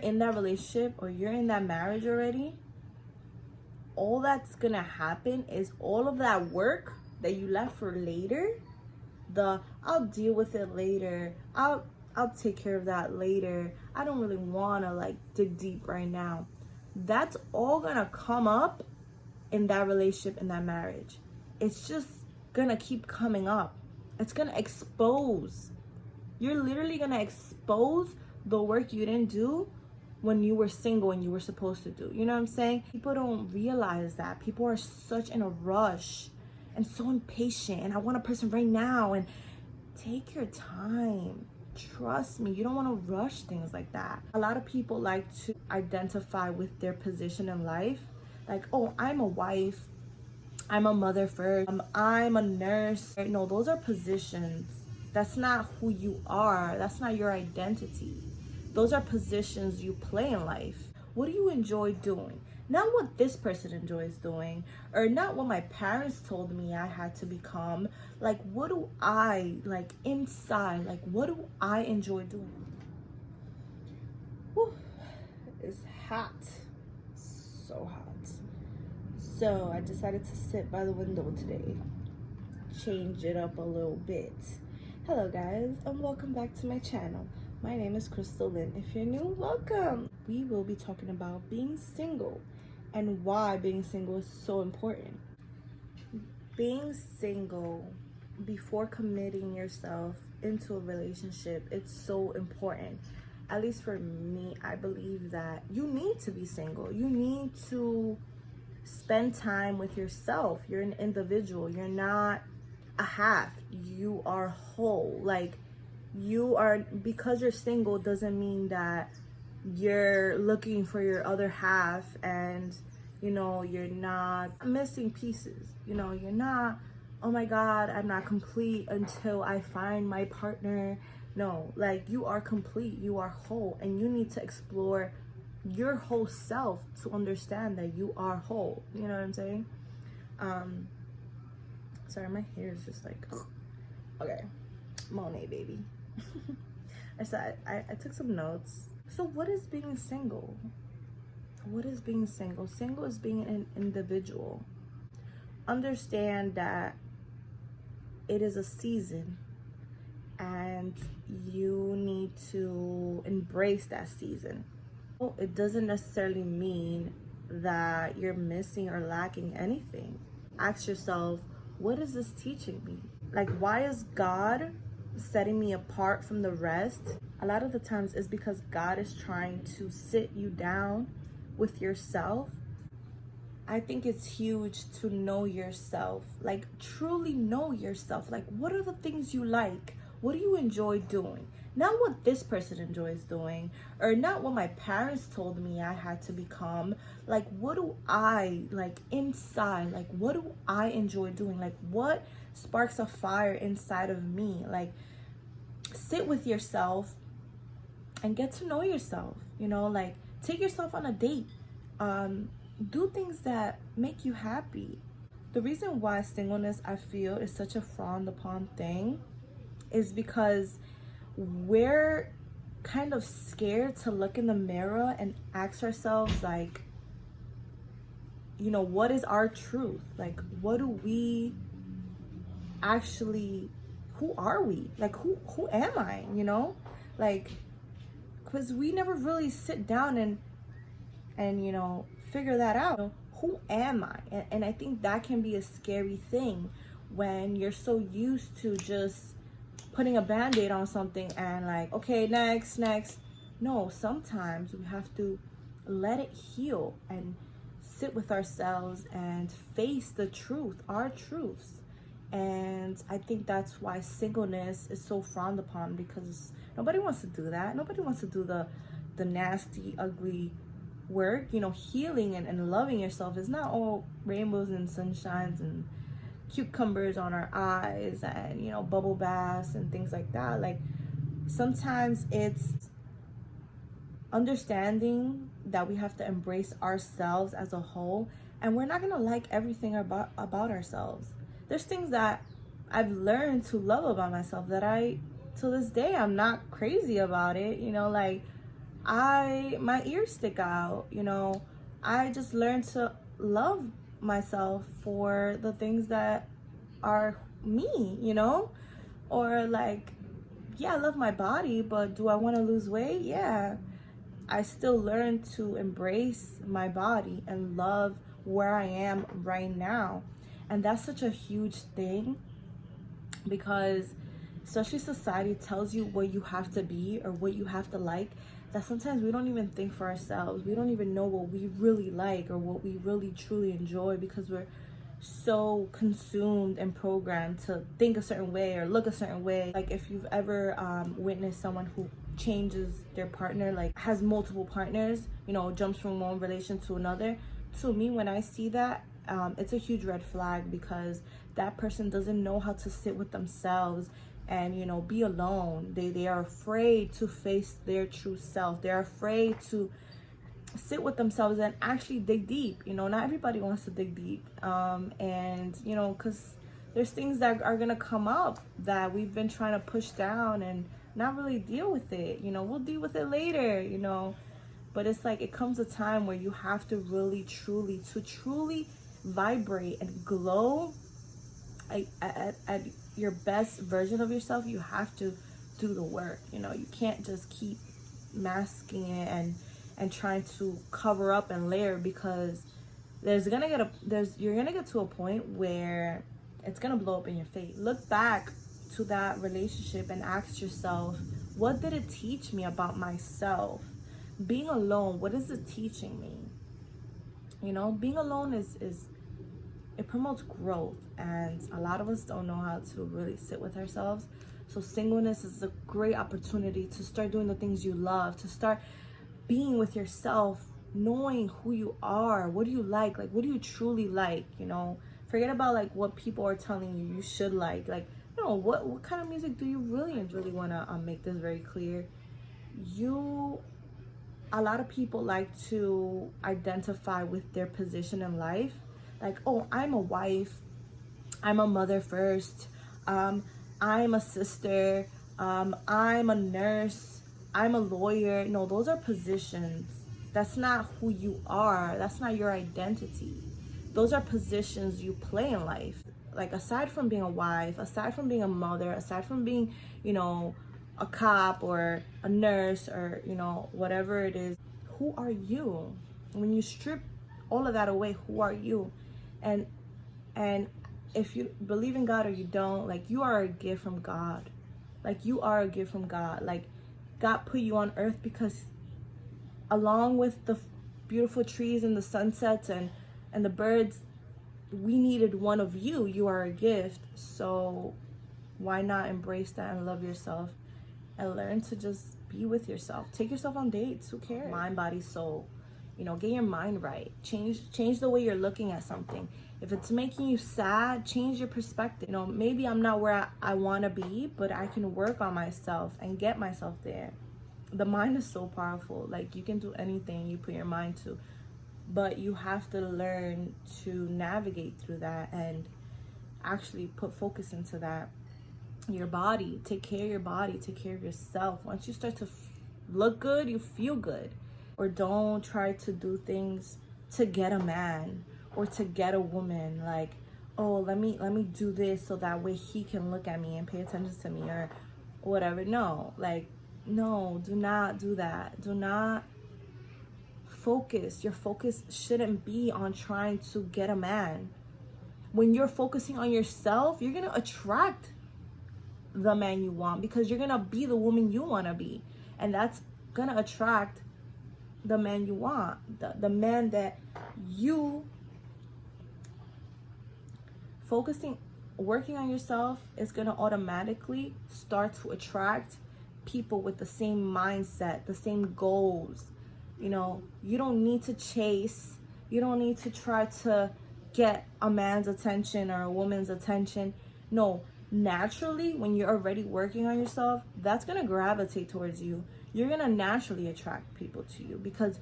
in that relationship or you're in that marriage already, all that's gonna happen is all of that work that you left for later, I'll deal with it later, I'll take care of that later, I don't really want to like dig deep right now, that's all gonna come up in that relationship, in that marriage. It's just gonna keep coming up. It's gonna expose. You're literally gonna expose the work you didn't do when you were single and you were supposed to do. You know what I'm saying? People don't realize that. People are such in a rush and so impatient, and I want a person right now, and take your time. Trust me, you don't want to rush things like that. A lot of people like to identify with their position in life. Like, oh, I'm a wife, I'm a mother first, I'm a nurse. No, those are positions. That's not who you are. That's not your identity. Those are positions you play in life. What do you enjoy doing? Not what this person enjoys doing, or not what my parents told me I had to become. Like, what do I, like, inside, like, what do I enjoy doing? Whew, it's hot. So hot. So I decided to sit by the window today. Change it up a little bit. Hello guys, and welcome back to my channel. My name is Crystal Lynn. If you're new, welcome. We will be talking about being single and why being single is so important. Being single before committing yourself into a relationship, it's so important. At least for me, I believe that you need to be single. You need to spend time with yourself. You're an individual. You're not a half. You are whole. Like, you are, because you're single doesn't mean that you're looking for your other half and, you know, you're not missing pieces. You know, you're not, oh my God, I'm not complete until I find my partner. No, like, you are complete, you are whole, and you need to explore your whole self to understand that you are whole. You know what I'm saying? Sorry, my hair is just like, okay, Monet baby. I took some notes. So what is being single? What is being single? Single is being an individual. Understand that it is a season and you need to embrace that season. It doesn't necessarily mean that you're missing or lacking anything. Ask yourself, what is this teaching me? Like, why is God setting me apart from the rest? A lot of the times it's because God is trying to sit you down with yourself. I think it's huge to know yourself, like truly know yourself. Like, what are the things you like? What do you enjoy doing? Not what this person enjoys doing, or not what my parents told me I had to become. Like, what do I, like, inside? Like, what do I enjoy doing? Like, what sparks a fire inside of me? Like, sit with yourself and get to know yourself. You know, like, take yourself on a date. Do things that make you happy. The reason why singleness, I feel, is such a frowned upon thing is because we're kind of scared to look in the mirror and ask ourselves, like, you know, what is our truth? Like, what do we actually, who are we? Like, who am I? You know, like, because we never really sit down and you know, figure that out. Who am I? And I think that can be a scary thing when you're so used to just putting a band-aid on something and like, okay, next. No, sometimes we have to let it heal and sit with ourselves and face the truth, our truths. And I think that's why singleness is so frowned upon, because nobody wants to do that. Nobody wants to do the nasty, ugly work. You know, healing and loving yourself is not all rainbows and sunshines and cucumbers on our eyes and, you know, bubble baths and things like that. Like, sometimes it's understanding that we have to embrace ourselves as a whole, and we're not gonna like everything about ourselves. There's things that I've learned to love about myself that to this day, I'm not crazy about it. You know, like, my ears stick out, you know. I just learned to love myself for the things that are me, you know. Or like, yeah, I love my body, but do I want to lose weight? Yeah. I still learn to embrace my body and love where I am right now. And that's such a huge thing, because especially society tells you what you have to be or what you have to like, that sometimes we don't even think for ourselves. We don't even know what we really like or what we really truly enjoy, because we're so consumed and programmed to think a certain way or look a certain way. Like if you've ever witnessed someone who changes their partner, like has multiple partners, you know, jumps from one relation to another, to me, when I see that, it's a huge red flag, because that person doesn't know how to sit with themselves and, you know, be alone. They are afraid to face their true self. They're afraid to sit with themselves and actually dig deep. You know, not everybody wants to dig deep, and you know, because there's things that are gonna come up that we've been trying to push down and not really deal with it. You know, we'll deal with it later, you know, but it's like it comes a time where you have to really truly vibrate and glow at your best version of yourself. You have to do the work. You know, you can't just keep masking it and trying to cover up and layer, because you're gonna get to a point where it's gonna blow up in your face. Look back to that relationship and ask yourself, what did it teach me about myself? Being alone, what is it teaching me? You know, being alone is it promotes growth, and a lot of us don't know how to really sit with ourselves. So singleness is a great opportunity to start doing the things you love, to start being with yourself, knowing who you are. What do you like? Like, what do you truly like? You know, forget about like what people are telling you you should like. Like, you know, what kind of music do you really want to make this very clear. A lot of people like to identify with their position in life. Like, oh, I'm a wife, I'm a mother first, I'm a sister, I'm a nurse, I'm a lawyer. No, those are positions. That's not who you are. That's not your identity. Those are positions you play in life. Like, aside from being a wife, aside from being a mother, aside from being, you know, a cop or a nurse or, you know, whatever it is, who are you? When you strip all of that away, who are you? And if you believe in God or you don't, like, you are a gift from God. Like, you are a gift from God. Like, God put you on earth because along with the beautiful trees and the sunsets and the birds, we needed one of you. You are a gift. So why not embrace that and love yourself and learn to just be with yourself? Take yourself on dates. Who cares? Mind, body, soul. You know, get your mind right. Change the way you're looking at something. If it's making you sad, change your perspective. You know, maybe I'm not where I want to be, but I can work on myself and get myself there. The mind is so powerful. Like, you can do anything you put your mind to, but you have to learn to navigate through that and actually put focus into that. Your body, take care of your body, take care of yourself. Once you start to look good, you feel good. Or don't try to do things to get a man or to get a woman. Like, oh, let me do this so that way he can look at me and pay attention to me or whatever. No, like, no, do not do that. Do not focus. Your focus shouldn't be on trying to get a man. When you're focusing on yourself, you're gonna attract the man you want, because you're gonna be the woman you want to be, and that's gonna attract the man you want, the man that you working on yourself is gonna automatically start to attract people with the same mindset, the same goals. You know, you don't need to chase, you don't need to try to get a man's attention or a woman's attention. No, naturally, when you're already working on yourself, that's gonna gravitate towards you. You're gonna naturally attract people to you because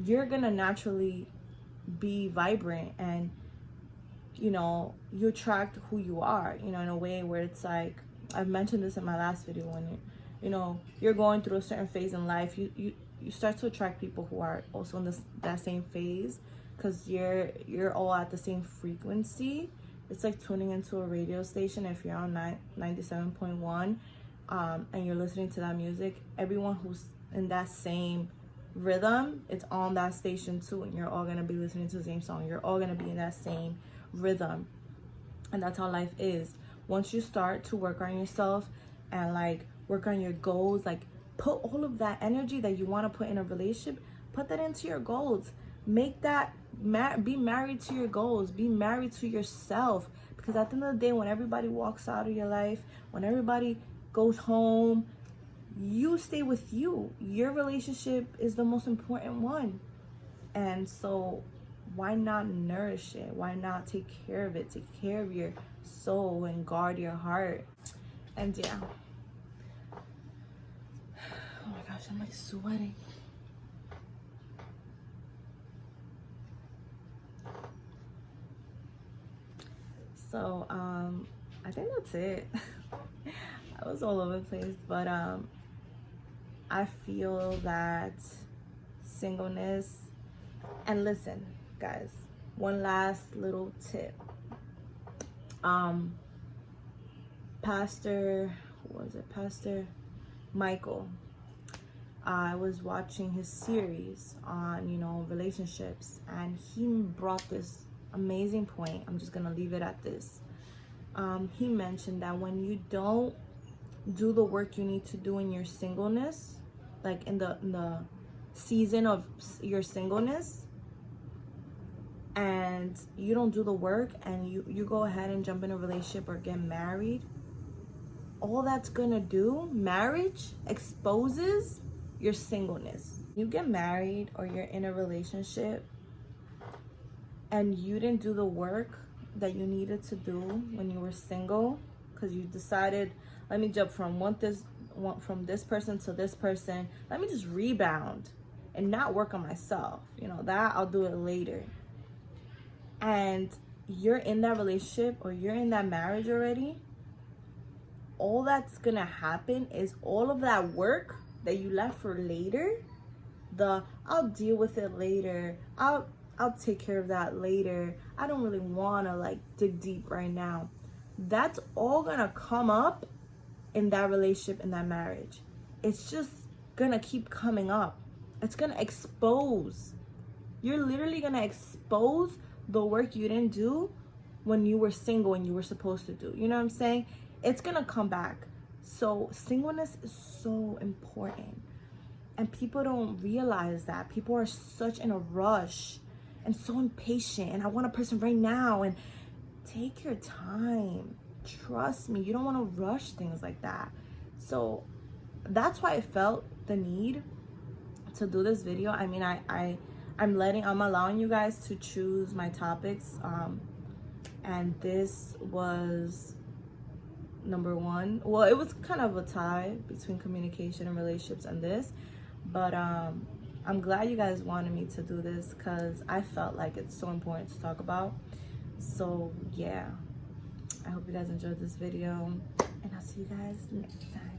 you're gonna naturally be vibrant, and you know, you attract who you are, you know, in a way where it's like, I've mentioned this in my last video, when you know, you're going through a certain phase in life, you start to attract people who are also in that same phase, because you're all at the same frequency. It's like tuning into a radio station. If you're on 97.1 and you're listening to that music, everyone who's in that same rhythm, it's on that station too, and you're all gonna be listening to the same song. You're all gonna be in that same rhythm, and that's how life is. Once you start to work on yourself and like work on your goals, like put all of that energy that you want to put in a relationship, put that into your goals. Make that be married to your goals. Be married to yourself, because at the end of the day, when everybody walks out of your life, when everybody goes home, you stay with you. Your relationship is the most important one. And so why not nourish it? Why not take care of it? Take care of your soul and guard your heart. And yeah. Oh my gosh, I'm like sweating. So I think that's it. I was all over the place, but I feel that singleness, and listen guys, one last little tip. Pastor Michael, I was watching his series on, you know, relationships, and he brought this amazing point. I'm just gonna leave it at this. He mentioned that when you don't do the work you need to do in your singleness, like in the season of your singleness, and you don't do the work, and you go ahead and jump in a relationship or get married, all that's gonna do, marriage exposes your singleness. You get married or you're in a relationship and you didn't do the work that you needed to do when you were single, because you decided, let me jump from this person to this person, let me just rebound and not work on myself, you know, that I'll do it later. And you're in that relationship or you're in that marriage already, all that's gonna happen is all of that work that you left for later, I'll deal with it later, I'll take care of that later, I don't really wanna like dig deep right now, that's all gonna come up in that relationship, in that marriage. It's just gonna keep coming up. It's gonna expose. You're literally gonna expose the work you didn't do when you were single and you were supposed to do. You know what I'm saying? It's gonna come back. So singleness is so important, and people don't realize that. People are such in a rush and so impatient, and I want a person right now, and take your time. Trust me, you don't want to rush things like that. So that's why I felt the need to do this video. I mean, I'm allowing you guys to choose my topics, and this was number one. Well, it was kind of a tie between communication and relationships and this, but I'm glad you guys wanted me to do this, because I felt like it's so important to talk about. So yeah, I hope you guys enjoyed this video, and I'll see you guys next time.